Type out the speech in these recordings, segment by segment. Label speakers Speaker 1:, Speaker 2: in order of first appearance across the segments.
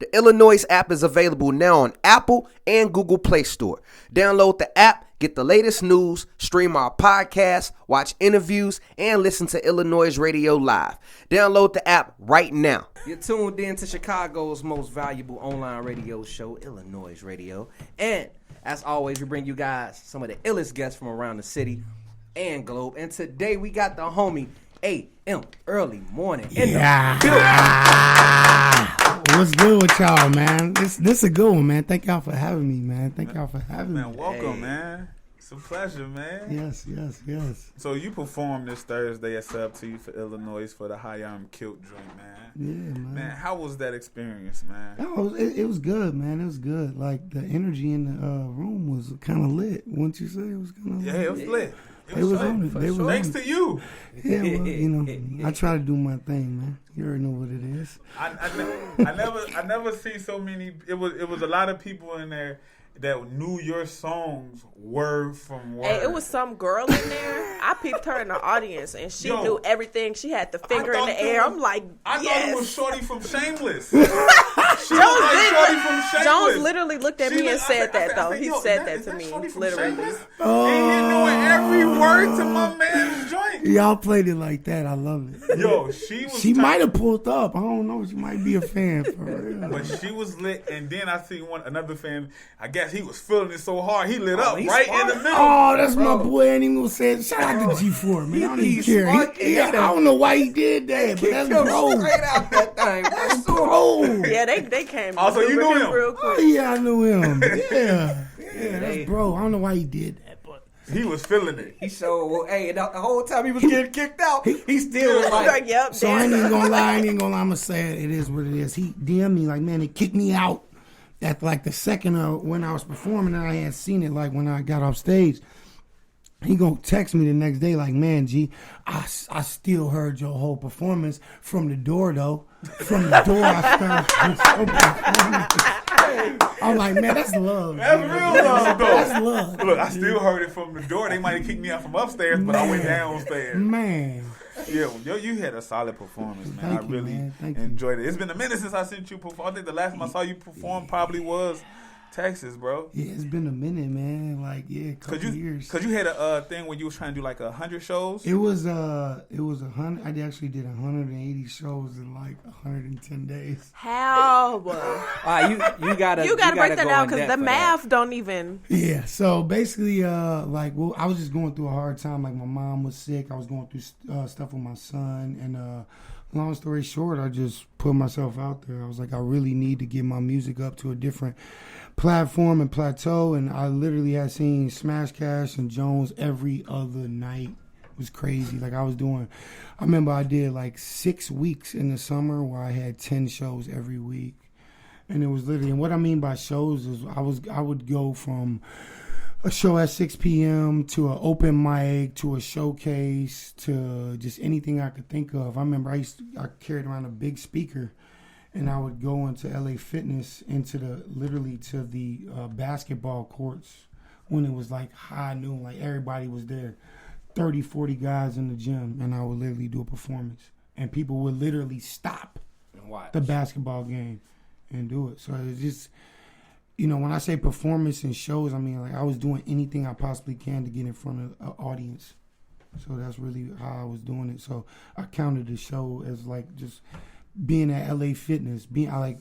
Speaker 1: The iLLANOiZE app is available now on Apple and Google Play Store. Download the app, get the latest news, stream our podcasts, watch interviews, and listen to iLLANOiZE Radio live. Download the app right now. You're tuned in to Chicago's most valuable online radio show, iLLANOiZE Radio. And as always, we bring you guys some of the illest guests from around the city and globe. And today we got the homie A.M. Early Morning in the building.
Speaker 2: What's good with y'all, man? This a good one, man. Thank y'all for having me, man. Thank y'all for having me.
Speaker 3: Man, welcome, man. It's a pleasure, man.
Speaker 2: Yes.
Speaker 3: So you performed this Thursday at Sub T for iLLANOiZE for the Hayam Kilt joint, man.
Speaker 2: Yeah, man.
Speaker 3: Man, how was that experience, man?
Speaker 2: Oh, it was good, man. It was good. Like, the energy in the room was kind of lit. Wouldn't you say it was kind of lit?
Speaker 3: Yeah, it was lit.
Speaker 2: They was on it. They was
Speaker 3: Thanks
Speaker 2: on it.
Speaker 3: to you.
Speaker 2: Yeah, well, you know, I try to do my thing, man. You already know what it is.
Speaker 3: I never see so many. It was a lot of people in there that knew your songs word from word.
Speaker 4: Hey, it was some girl in there. I peeped her in the audience, and she knew everything. She had the finger in the air. I'm like,
Speaker 3: I thought it was Shorty from Shameless.
Speaker 4: Jones literally looked at me and said that, though. He said that to me, literally.
Speaker 3: Oh. And he knew every word to my man's joint.
Speaker 2: Y'all played it like that. I love it.
Speaker 3: Yo, she
Speaker 2: might have pulled up. I don't know. She might be a fan for real.
Speaker 3: But she was lit, and then I see another fan. I guess he was feeling it so hard, he lit up right in the middle.
Speaker 2: Oh, that's my boy. I ain't even gonna say it. Shout out to G4, man. I don't even care. I don't know why he did that, but that's bro.
Speaker 1: Straight out that thing.
Speaker 2: That's bro.
Speaker 4: Yeah, they came.
Speaker 3: Also, you knew him.
Speaker 4: Real quick.
Speaker 2: Oh, yeah, I knew him. Yeah, that's bro. I don't know why he did that, but
Speaker 3: he was feeling it.
Speaker 1: He showed, the whole time he was getting kicked out, he still was like,
Speaker 4: yep.
Speaker 2: So I ain't even gonna lie. I'm gonna say it. It is what it is. He DM'd me like, man, they kicked me out at like the second when I was performing, and I had seen it like when I got off stage. He gonna text me the next day like, man, G, I still heard your whole performance from the door though. From the door I started. I'm like, man, that's love.
Speaker 3: That's real love, though.
Speaker 2: That's love.
Speaker 3: Look, I still heard it from the door. They might have kicked me out from upstairs, but I went downstairs.
Speaker 2: Man.
Speaker 3: Yeah, yo, you had a solid performance, man.
Speaker 2: Thank you, man. Thank
Speaker 3: enjoyed it. It's been a minute since I seen you perform. I think the last time I saw you perform probably was Texas, bro.
Speaker 2: Yeah, it's been a minute, man. Like, a couple years.
Speaker 3: Cause you had a thing when you was trying to do like 100 shows.
Speaker 2: It was 100. I actually did 180 shows in like 110 days.
Speaker 4: How?
Speaker 1: You gotta
Speaker 4: break that down because the math
Speaker 1: that.
Speaker 4: don't even.
Speaker 2: Yeah. So basically, I was just going through a hard time. Like, my mom was sick. I was going through stuff with my son, and long story short, I just put myself out there. I was like, I really need to get my music up to a different platform and plateau, and I literally had seen Smash Cash and Jones every other night. It was crazy. Like, I remember I did like 6 weeks in the summer where I had 10 shows every week, and it was literally, and what I mean by shows is I would go from a show at 6 p.m. to an open mic to a showcase to just anything I could think of. I remember I carried around a big speaker, and I would go into LA Fitness to the basketball courts when it was like high noon, like everybody was there, 30, 40 guys in the gym, and I would literally do a performance, and people would literally stop
Speaker 1: and watch
Speaker 2: the basketball game and do it. So it's just, when I say performance and shows, I mean, like, I was doing anything I possibly can to get in front of an audience. So that's really how I was doing it. So I counted the show as like just being at LA Fitness,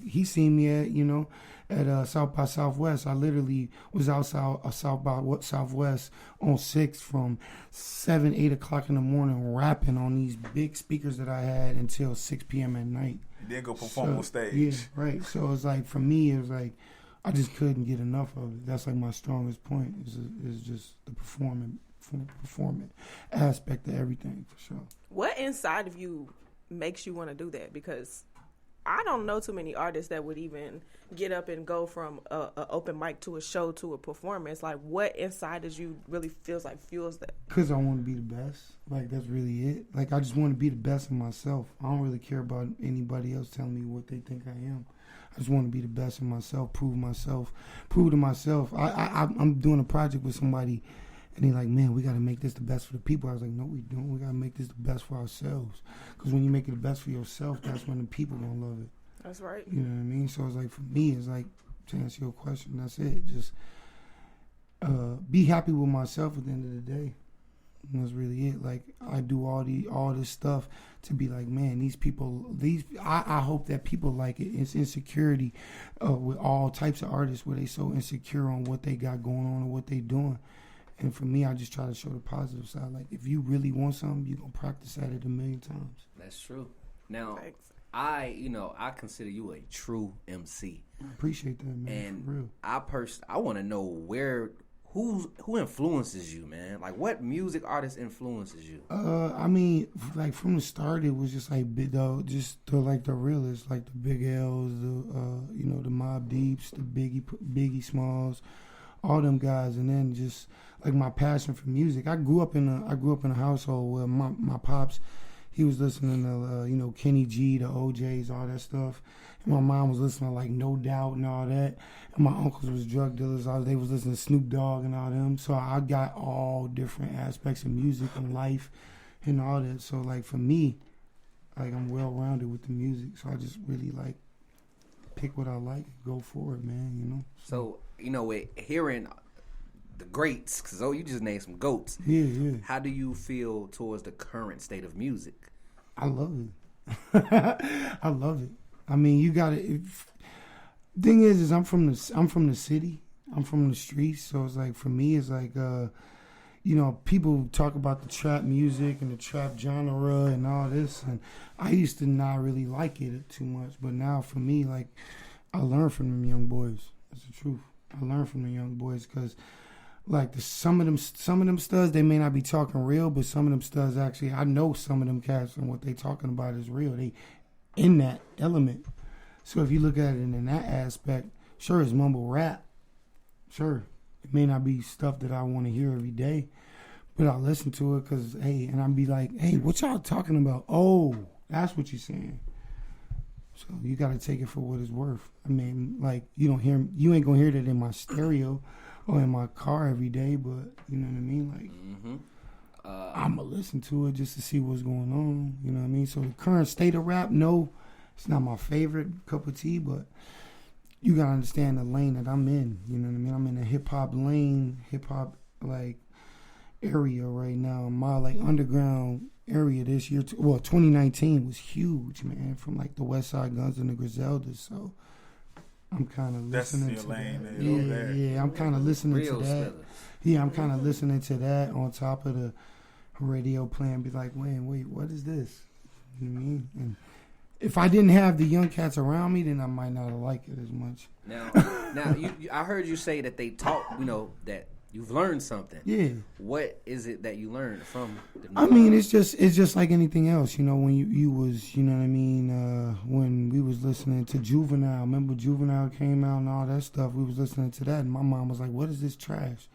Speaker 2: he seen me at South by Southwest. I literally was outside South by Southwest on 6th from 7, 8 o'clock in the morning, rapping on these big speakers that I had until 6 p.m. at night.
Speaker 3: You did go perform on stage.
Speaker 2: Yeah, right. So it was like, for me, it was like, I just couldn't get enough of it. That's like my strongest point is just the performing aspect of everything, for sure.
Speaker 4: What inside of you makes you want to do that? Because I don't know too many artists that would even get up and go from a open mic to a show to a performance. Like, what inside of you really fuels that?
Speaker 2: Because I want to be the best. Like, that's really it. Like, I just want to be the best of myself. I don't really care about anybody else telling me what they think I am. I just want to be the best of myself, prove to myself. I'm doing a project with somebody, and they're like, man, we got to make this the best for the people. I was like, no, we don't. We got to make this the best for ourselves. Because when you make it the best for yourself, that's when the people going to love it.
Speaker 4: That's right.
Speaker 2: You know what I mean? So it's like, for me, it's like, to answer your question, that's it. Just be happy with myself at the end of the day. And that's really it. Like, I do all this stuff to be like, man, these people, I hope that people like it. It's insecurity with all types of artists where they so insecure on what they got going on or what they doing. And for me, I just try to show the positive side. Like, if you really want something, you're going to practice at it 1,000,000 times.
Speaker 1: That's true. Now,
Speaker 4: Thanks.
Speaker 1: I consider you a true MC.
Speaker 2: I appreciate that, man.
Speaker 1: And
Speaker 2: for real.
Speaker 1: I want to know who influences you, man? Like, what music artist influences you?
Speaker 2: I mean, like, from the start, it was just like just the realists, like the Big L's, the Mobb Deeps, the Biggie Smalls, all them guys, and then just like my passion for music. I grew up in a household where my pops, he was listening to Kenny G, the OJs, all that stuff. And my mom was listening to like No Doubt and all that. And my uncles was drug dealers. They was listening to Snoop Dogg and all them. So I got all different aspects of music and life and all that. So like for me, like I'm well rounded with the music. So I just really like pick what I like and go for it, man.
Speaker 1: So with hearing the greats, because you just named some goats.
Speaker 2: Yeah.
Speaker 1: How do you feel towards the current state of music?
Speaker 2: I love it. I love it. I mean, you got to. Thing is I'm from the city. I'm from the streets. So it's like for me, it's like people talk about the trap music and the trap genre and all this, and I used to not really like it too much. But now for me, like I learn from them young boys. That's the truth. I learn from the young boys because. Like some of them studs, they may not be talking real, but some of them studs actually, I know some of them cats and what they talking about is real. They in that element. So if you look at it in that aspect, sure, it's mumble rap. Sure, it may not be stuff that I want to hear every day, but I listen to it because and I'll be like, hey, what y'all talking about? Oh, that's what you're saying. So you got to take it for what it's worth. I mean, like you ain't gonna hear that in my stereo. Or in my car every day, but you know what I mean? Like, I'm going to listen to it just to see what's going on, you know what I mean? So the current state of rap, no, it's not my favorite cup of tea, but you got to understand the lane that I'm in, you know what I mean? I'm in a hip-hop lane, hip-hop, like, area right now. My, like, underground area this year, 2019 was huge, man, from, like, the West Side Guns and the Griselda, so... I'm kind of listening to that. Yeah, I'm kind of listening to that. Yeah, I'm kind of listening to that on top of the radio playing. Be like, wait, what is this? You know what I mean? And if I didn't have the young cats around me, then I might not have liked it as much.
Speaker 1: Now, I heard you say that they taught, that you've learned something.
Speaker 2: Yeah.
Speaker 1: What is it that you learned from the
Speaker 2: I mean, it's just like anything else, when you was, you know what I mean, when we was listening to Juvenile, remember Juvenile came out and all that stuff, we was listening to that, and my mom was like, what is this trash?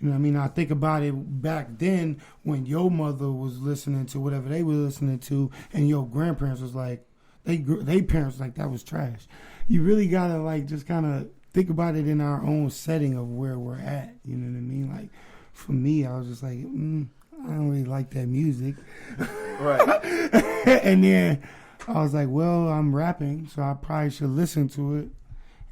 Speaker 2: You know what I mean? I think about it back then when your mother was listening to whatever they were listening to, and your grandparents was like, they parents was like, that was trash. You really gotta, like, just kind of think about it in our own setting of where we're at. You know what I mean? Like, for me, I was just like, I don't really like that music.
Speaker 1: Right.
Speaker 2: And then I was like, well, I'm rapping, so I probably should listen to it.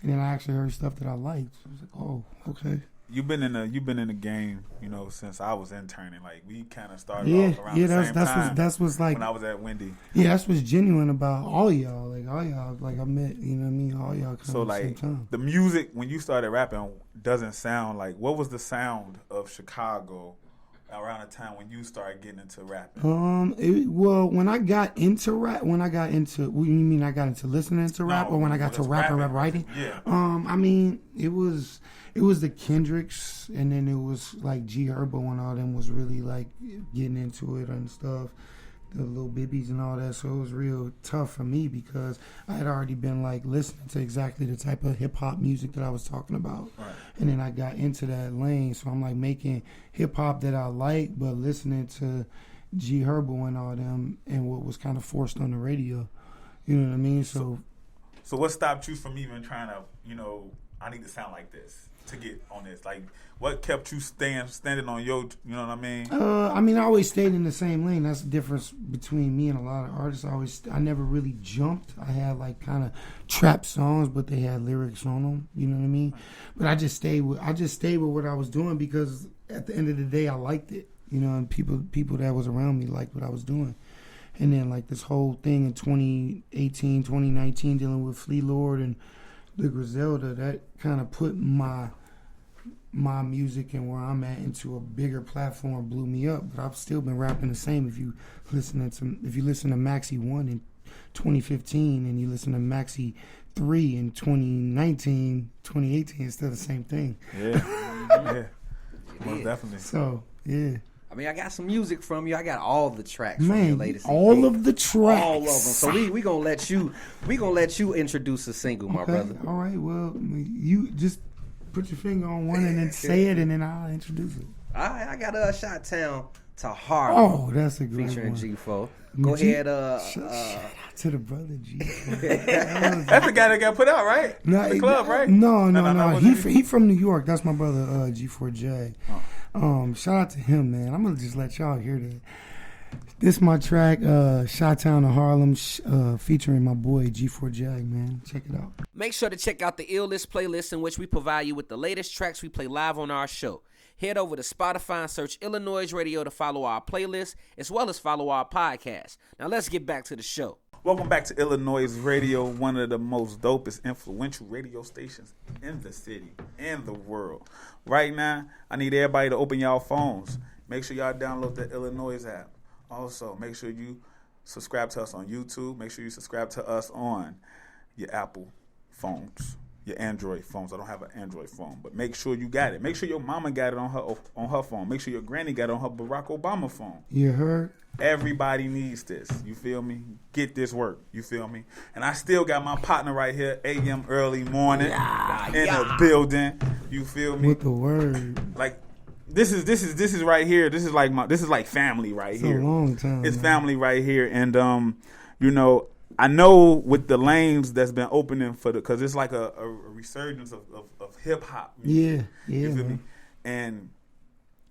Speaker 2: And then I actually heard stuff that I liked. So I was like, oh, okay.
Speaker 3: You've been in the game, since I was interning. Like we kind of started off around the same time.
Speaker 2: That's what's like
Speaker 3: when I was at Wendy.
Speaker 2: Yeah, that's what's genuine about all y'all. Like all y'all, like I met, you know what I mean. All y'all kind of at the same time.
Speaker 3: The music when you started rapping doesn't sound like. What was the sound of Chicago around the time when you started getting into rapping?
Speaker 2: When I got into rap, you mean I got into listening to rap, or when I got to rap and rap writing?
Speaker 3: Yeah.
Speaker 2: I mean, it was the Kendricks, and then it was like G Herbo and all them was really like getting into it and stuff, the little bibbies and all that. So it was real tough for me because I had already been like listening to exactly the type of hip hop music that I was talking about.
Speaker 3: Right.
Speaker 2: And then I got into that lane. So I'm like making hip hop that I like, but listening to G Herbo and all them and what was kind of forced on the radio. You know what I mean? So
Speaker 3: what stopped you from even trying to, I need to sound like this to get on this? Like, what kept you standing on your, you know what I mean?
Speaker 2: I always stayed in the same lane. That's the difference between me and a lot of artists. I never really jumped. I had like kind of trap songs, but they had lyrics on them. You know what I mean? But I just stayed with what I was doing because at the end of the day, I liked it. You know, and people that was around me liked what I was doing. And then like this whole thing in 2018, 2019, dealing with Flea Lord and the Griselda, that kind of put my music and where I'm at into a bigger platform, blew me up. But I've still been rapping the same. If you listen to Maxi 1 in 2015 and you listen to Maxi 3 in 2019, 2018, it's still the same thing.
Speaker 3: Yeah. Most definitely.
Speaker 2: So, yeah.
Speaker 1: I mean, I got some music from you. I got all the tracks from
Speaker 2: Man,
Speaker 1: your latest
Speaker 2: all
Speaker 1: EP.
Speaker 2: of the tracks.
Speaker 1: All of them. So we gonna let you introduce a single, my brother.
Speaker 2: All right. Well, you just put your finger on one and then say it, and then I'll introduce it.
Speaker 1: All right, I got Shot Town to Harlem.
Speaker 2: Oh, that's a great
Speaker 1: featuring
Speaker 2: one.
Speaker 1: G4. Go ahead.
Speaker 2: Shout out to the brother G4.
Speaker 3: That's the guy that got put out, right? The club, right?
Speaker 2: No. He from New York. That's my brother G4J. Shout out to him, man. I'm gonna just let y'all hear that. This is my track, Shot Town to Harlem, featuring my boy G4J, man. Check it out.
Speaker 1: Make sure to check out the iLLANOiZE playlist in which we provide you with the latest tracks we play live on our show. Head over to Spotify and search iLLANOiZE Radio to follow our playlist, as well as follow our podcast. Now let's get back to the show.
Speaker 3: Welcome back to iLLANOiZE Radio, one of the most dopest, influential radio stations in the city, and the world. Right now, I need everybody to open y'all phones. Make sure y'all download the iLLANOiZE app. Also, make sure you subscribe to us on YouTube. Make sure you subscribe to us on your Apple phones, your Android phones. I don't have an Android phone, but make sure you got it. Make sure your mama got it on her phone. Make sure your granny got it on her Barack Obama phone.
Speaker 2: You heard?
Speaker 3: Everybody needs this. You feel me? Get this work. You feel me? And I still got my partner right here, AM early morning, in the building. You feel me?
Speaker 2: With the word.
Speaker 3: Like this is right here. This is like family right here.
Speaker 2: It's a long time.
Speaker 3: It's family right here, and I know with the lanes that's been opening because it's like a resurgence of hip hop.
Speaker 2: Yeah,
Speaker 3: you feel
Speaker 2: man.
Speaker 3: me? And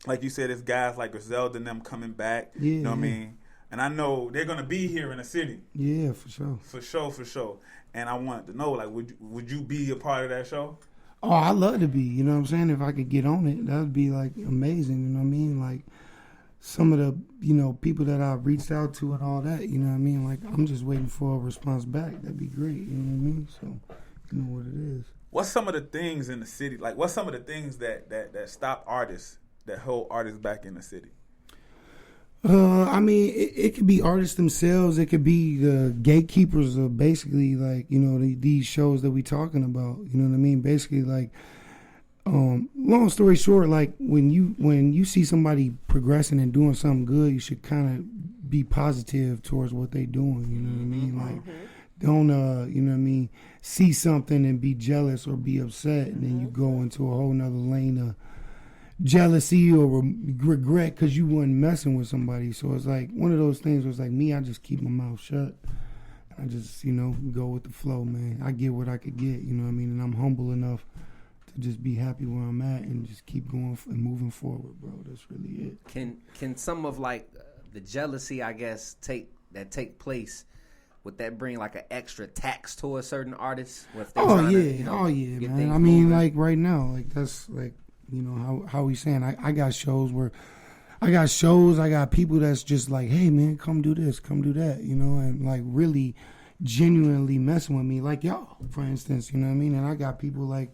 Speaker 3: like you said, it's guys like Griselda and them coming back.
Speaker 2: Yeah,
Speaker 3: you know what I mean? And I know they're gonna be here in the city.
Speaker 2: Yeah, for sure.
Speaker 3: For sure. And I wanted to know, like, would you be a part of that show?
Speaker 2: Oh, I'd love to be. You know what I'm saying? If I could get on it, that would be like amazing. You know what I mean? Like some of the people that I've reached out to and all that. You know what I mean? Like I'm just waiting for a response back. That'd be great. You know what I mean? So you know what it is.
Speaker 3: What's some of the things in the city? Like, what's some of the things that stop artists, that hold artists back in the city?
Speaker 2: I mean, it could be artists themselves. It could be the gatekeepers of basically like, these shows that we talking about. You know what I mean? Basically like, long story short, like when you see somebody progressing and doing something good, you should kind of be positive towards what they doing. You know what I mean? Like, don't, you know what I mean, see something and be jealous or be upset, and then you go into a whole nother lane of jealousy or regret because you wasn't messing with somebody. So it's like one of those things where it's like me, I just keep my mouth shut. I just, go with the flow, man. I get what I could get, you know what I mean? And I'm humble enough to just be happy where I'm at and just keep going and moving forward, bro. That's really it.
Speaker 1: Can some of like the jealousy, I guess, take place? Would that bring like an extra tax to a certain artist?
Speaker 2: Oh yeah, man. I mean, like right now, like that's like, how we saying? I got shows where I got people that's just like, hey man, come do this, come do that, and like really genuinely messing with me, like y'all, for instance, you know what I mean? And I got people like,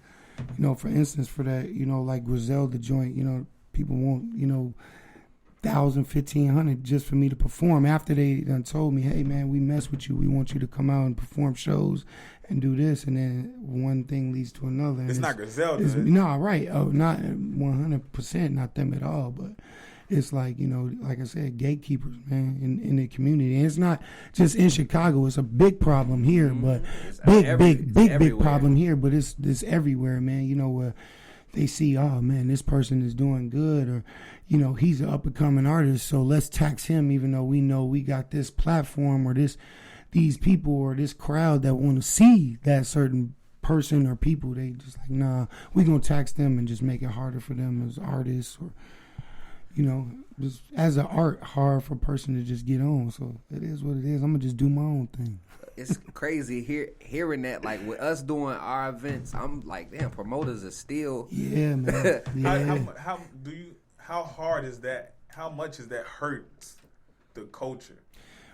Speaker 2: for instance, for that, like Griselda joint, people want, 1,000, 1,500 just for me to perform after they done told me, hey man, we mess with you, we want you to come out and perform shows and do this, and then one thing leads to another.
Speaker 3: It's not Griselda.
Speaker 2: No, right. Oh, not 100%, not them at all, but it's like, like I said, gatekeepers, man, in the community. And it's not just in Chicago. It's a big problem here, but big problem here, but it's everywhere, man. Where they see, oh, man, this person is doing good, or, he's an up-and-coming artist, so let's tax him even though we know we got this platform or these people or this crowd that want to see that certain person or people, they just like, nah, we gonna tax them and just make it harder for them as artists, or just as an art, hard for a person to just get on. So it is what it is. I'm gonna just do my own thing.
Speaker 1: It's crazy hearing that. Like with us doing our events, I'm like, damn, promoters are still.
Speaker 2: Yeah, man. Yeah.
Speaker 3: How hard is that? How much is that hurts the culture?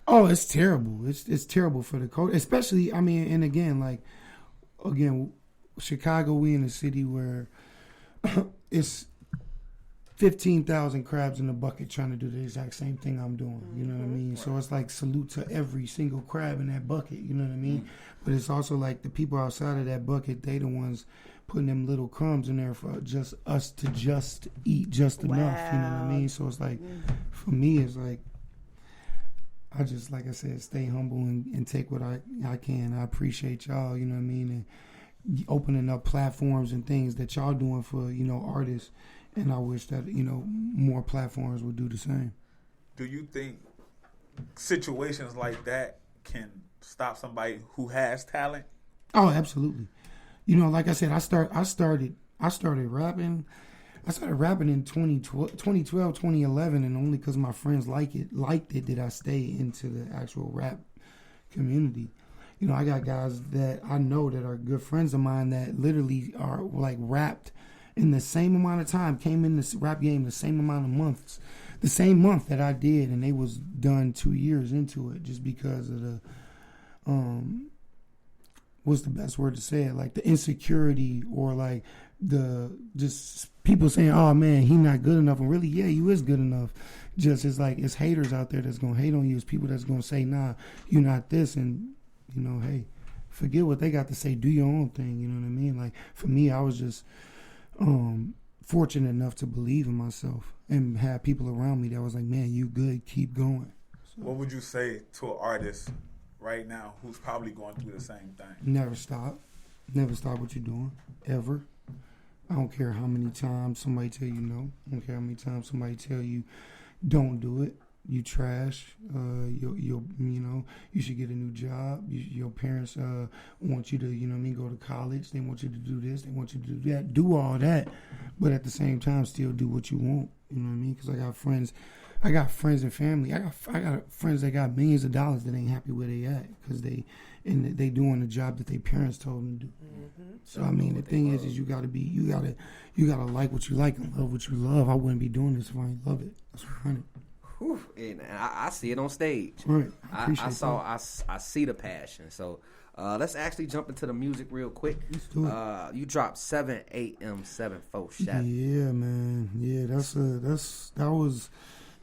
Speaker 2: Oh, it's terrible. It's terrible for the culture, especially. I mean, and again, Chicago, we in a city where it's 15,000 crabs in a bucket trying to do the exact same thing I'm doing. You know what I mean? Right. So it's like salute to every single crab in that bucket. You know what I mean? Mm-hmm. But it's also like the people outside of that bucket, they the ones putting them little crumbs in there for just us to just eat just enough. You know what I mean? So it's like, for me, it's like, I just, like I said, stay humble and take what I can. I appreciate y'all, you know what I mean? And opening up platforms and things that y'all doing for, artists. And I wish that, more platforms would do the same.
Speaker 3: Do you think situations like that can stop somebody who has talent?
Speaker 2: Oh, absolutely. Like I said, I started rapping. I started rapping in 2012, 2011, and only because my friends liked it did I stay into the actual rap community. I got guys that I know that are good friends of mine that literally are like rapped in the same amount of time, came in this rap game the same amount of months, the same month that I did, and they was done 2 years into it just because of the, what's the best word to say it? Like the insecurity, or like the just people saying, oh man, he not good enough. And really, yeah, you is good enough. Just it's like, it's haters out there that's going to hate on you. It's people that's going to say, nah, you not this. And, hey, forget what they got to say. Do your own thing. You know what I mean? Like for me, I was just fortunate enough to believe in myself and have people around me that was like, man, you good, keep going. So,
Speaker 3: what would you say to an artist right now who's probably going through the same thing?
Speaker 2: Never stop what you're doing, ever. I don't care how many times somebody tell you no. I don't care how many times somebody tell you don't do it. You trash. You should get a new job. Your parents want you to, go to college. They want you to do this. They want you to do that. Do all that, but at the same time, still do what you want. You know what I mean? Because I got friends and family. I got friends that got millions of dollars that ain't happy where they at because they doing the job that their parents told them to do. Mm-hmm. So I mean, the thing is you gotta like what you like and love what you love. I wouldn't be doing this if I didn't love it. That's 100.
Speaker 1: And I see it on stage.
Speaker 2: Right.
Speaker 1: I see the passion. So let's actually jump into the music real quick.
Speaker 2: Let's do it.
Speaker 1: You dropped 7 a.m. 747.
Speaker 2: Yeah, man. Yeah, that was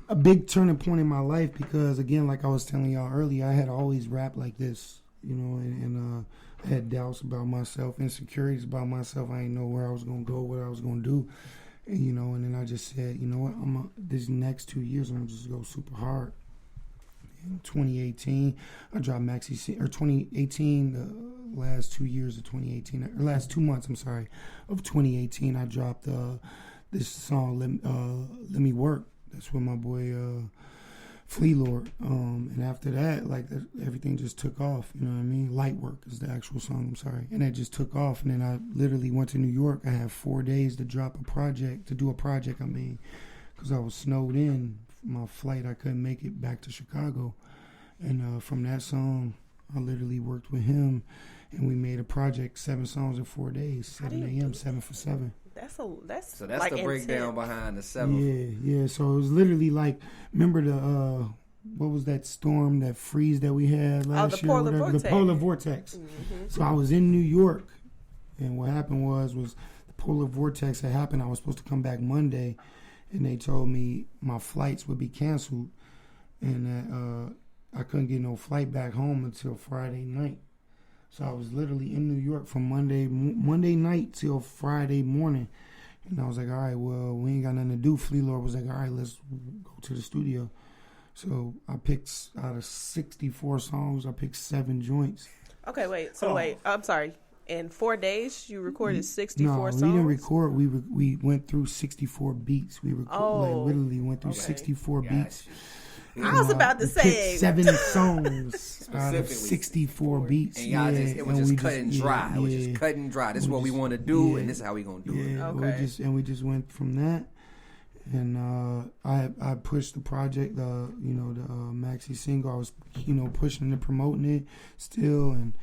Speaker 2: a big turning point in my life because, again, like I was telling y'all earlier, I had always rapped like this, and I had doubts about myself, insecurities about myself. I didn't know where I was gonna go, what I was gonna do. And, and then I just said, you know what, these next 2 years, I'm going to just go super hard. In 2018, I dropped Maxi, or 2018, the last 2 years of 2018, or last 2 months, of 2018, I dropped this song, Let Me Work. That's with my boy, Flea Lord. And after that, everything just took off, you know what I mean? Light Work is the actual song, I'm sorry. And that just took off. And then I literally went to New York. I had 4 days to do a project, because I was snowed in. My flight, I couldn't make it back to Chicago. And from that song, I literally worked with him, and we made a project, 7 songs in 4 days, 7 a.m., 7 for 7.
Speaker 4: That's
Speaker 1: so that's
Speaker 4: like
Speaker 1: the breakdown behind the 7.
Speaker 2: Yeah. So it was literally like, remember the what was that storm, that freeze that we had last year? The polar vortex. Mm-hmm. So I was in New York, and what happened was the polar vortex had happened. I was supposed to come back Monday, and they told me my flights would be canceled, and that I couldn't get no flight back home until Friday night. So I was literally in New York from Monday night till Friday morning. And I was like, all right, well, we ain't got nothing to do. Flea Lord was like, all right, let's go to the studio. So I picked, out of 64 songs, I picked 7 joints.
Speaker 4: Okay, wait. I'm sorry. In 4 days, you recorded 64 songs?
Speaker 2: No, we didn't record. We went through 64 beats. We literally went through 64 beats.
Speaker 4: I was about to say
Speaker 2: 7 songs out of 64 beats.
Speaker 1: And y'all it was just cut and dry. It was just cut and dry. This is what we want to do, and this is how we gonna do it.
Speaker 4: Okay.
Speaker 2: We just went from that, and I pushed the project, the maxi single. I was pushing and promoting it still, and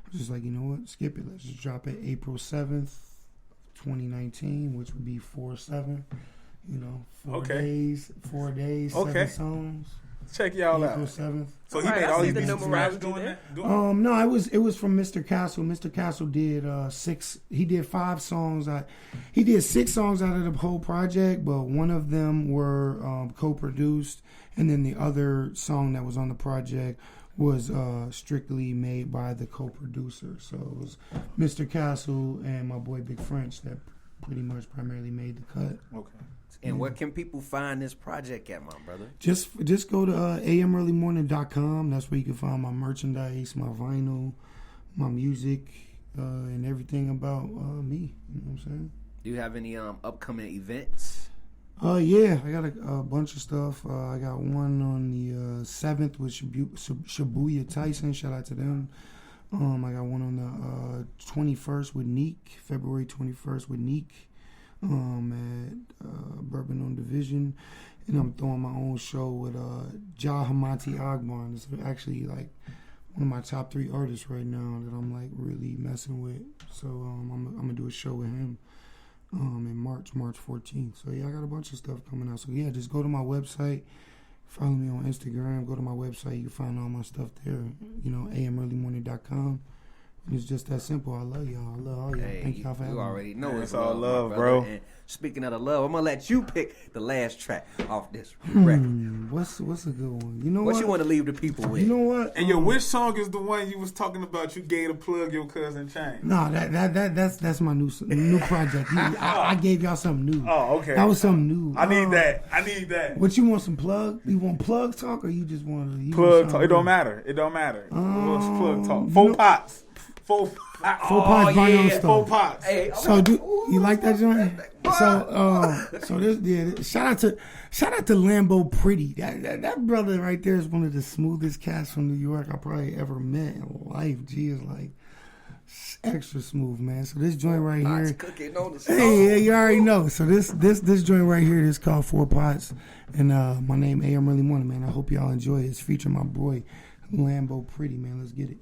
Speaker 2: I was just like, you know what, skip it. Let's just drop it April 7th, 2019, which would be 4/7. 4 days, 7 songs.
Speaker 3: Check y'all
Speaker 2: April
Speaker 3: out.
Speaker 2: 7th.
Speaker 3: So he made all these beats from scratch doing that?
Speaker 2: No, it was from Mr. Castle. Mr. Castle did 6. He did 5 songs. He did 6 songs out of the whole project, but one of them were co-produced, and then the other song that was on the project was strictly made by the co-producer. So it was Mr. Castle and my boy Big French that pretty much primarily made the cut.
Speaker 3: Okay.
Speaker 1: And where can people find this project at, my brother?
Speaker 2: Just go to amearlymorning.com. That's where you can find my merchandise, my vinyl, my music, and everything about me. You know what I'm saying?
Speaker 1: Do you have any upcoming events?
Speaker 2: Yeah, I got a bunch of stuff. I got one on the 7th with Shibuya Tyson. Shout out to them. I got one on the 21st with Neek, February 21st with Neek. At Bourbon on Division, and I'm throwing my own show with Jah Hamati Agban. It's actually like one of my top 3 artists right now that I'm like really messing with. So I'm gonna do a show with him in March 14th. So yeah, I got a bunch of stuff coming out. So yeah, just go to my website, follow me on Instagram, go to my website, you can find all my stuff there. amearlymorning.com. It's just that simple. I love y'all. I love all y'all.
Speaker 1: Hey,
Speaker 2: Thank y'all for having me.
Speaker 1: You already know
Speaker 3: it's all love, bro.
Speaker 1: And speaking of the love, I'm gonna let you pick the last track off this record.
Speaker 2: What's a good one? You know
Speaker 1: What
Speaker 2: what?
Speaker 1: you want to leave the people with?
Speaker 2: You know what?
Speaker 3: And which song is the one you was talking about? You gave to plug your cousin Chain.
Speaker 2: No, that's my new project. I gave y'all something new.
Speaker 3: Oh, okay.
Speaker 2: That was something new.
Speaker 3: I need that.
Speaker 2: What you want? Some plug? You want plug talk or you just want
Speaker 3: Plug talk. It don't matter. What's plug talk? 4 pots. 4 pots.
Speaker 2: 4 pots vinyl stuff.
Speaker 3: 4 pots.
Speaker 1: Hey,
Speaker 2: So you like that joint? So this shout out to Lambo Pretty. That brother right there is one of the smoothest cats from New York I probably ever met in life. G is like extra smooth, man. So this joint right here.
Speaker 1: Cooking on the stove.
Speaker 2: Hey, you already know. So this joint right here is called 4 Pots, and my name A.M. Early Morning, man. I hope y'all enjoy it. It's featuring my boy Lambo Pretty, man. Let's get it.